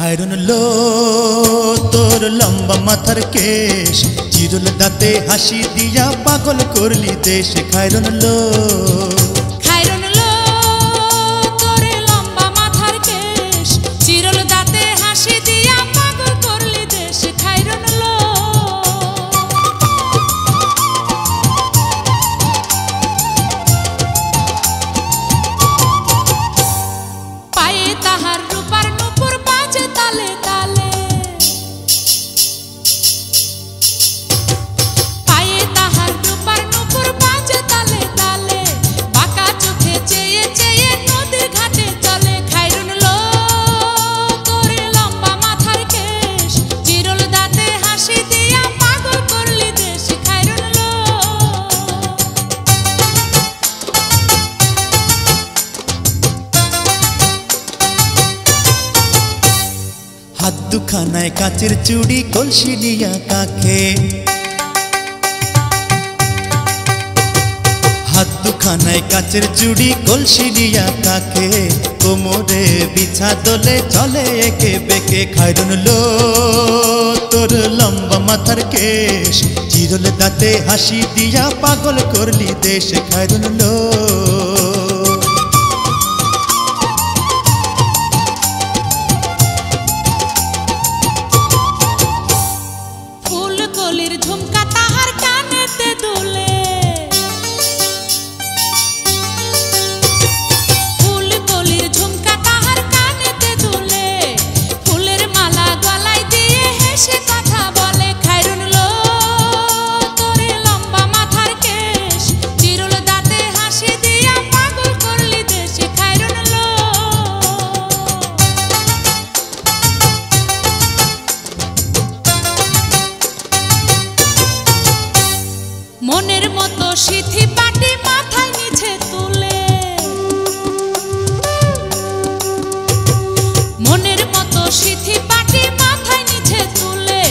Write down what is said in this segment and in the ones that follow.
খায়রুন লো তোর লম্বা মাথার কেশ, চিরুল দাঁতে হাসি দিয়া পাগল করলি দেশ। খায়রুন লো তোর লম্বা মাথার কেশ, চিরুল দাঁতে হাসি দিয়া পাগল করলি দেশ। খায়রুন লো পায়ে তাহার রূপার নূপুর বাজে তালে তালে, পায়ে তাহার রূপার নূপুর বাজে তালে তালে, বাঁকা চোখে চেয়ে চেয়ে নদীর ঘাটে চলে। খায়রুন লো তোর লম্বা মাথার কেশ, চিরুল দাঁতে হাসি দিয়া পাগল করলি দেশ। খায়রুন লো হাত দুখানায় কাচের চুড়ি কলসি দিয়া কাকে, হাত দুখানায় কাচের চুড়ি কলসি দিয়া কাকে, কোমরে বিছা দোলে চলে একে বেকে। খায়রুন লো তোর লম্বা মাথার কেশ, চিরুল দাঁতে হাসি দিয়া পাগল করলি দেশ। খায়রুন লো ফুলকলির ঝুমকা তাহার কানেতে দুলে, ফুলকলির ঝুমকা তাহার কানেতে দুলে, ফুলের মালা গলায় দিয়ে হেসে কথা বলে। খায়রুন লো তোর লম্বা মাথার কেশ, চিরুল দাঁতে হাসি দিয়া পাগল করলি দেশ। খায়রুন লো মনের মতো সিথি পাটি মাথায় নিচে তুলে, মনের মতো সিথি পাটি মাথায় নিচে তুলে,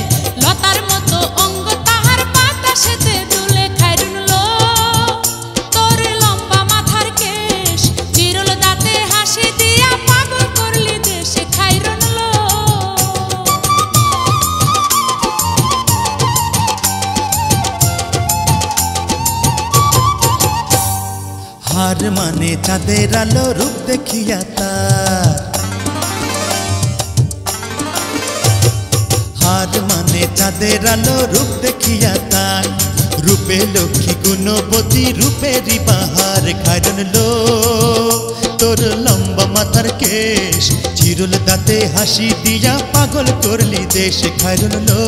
লতার মতো অঙ্গ তাহার বাতাসেতে দুলে। খায়রুন লো তোর লম্বা মাথার কেশ, চিরুল দাঁতে হাসি দিয়া পাগল করলি দেশ। খায়রুন লো হার মানে চাঁদের আলো রূপ দেখিয়া তার, হার মানে চাঁদের আলো রূপ দেখিয়া তার, রূপে লক্ষ্মী গুণবতী রূপেরই বাহার। খায়রুন লো তোর লম্বা মাথার কেশ, চিরুল দাঁতে হাসি দিয়া পাগল করলি দেশ। খায়রুন লো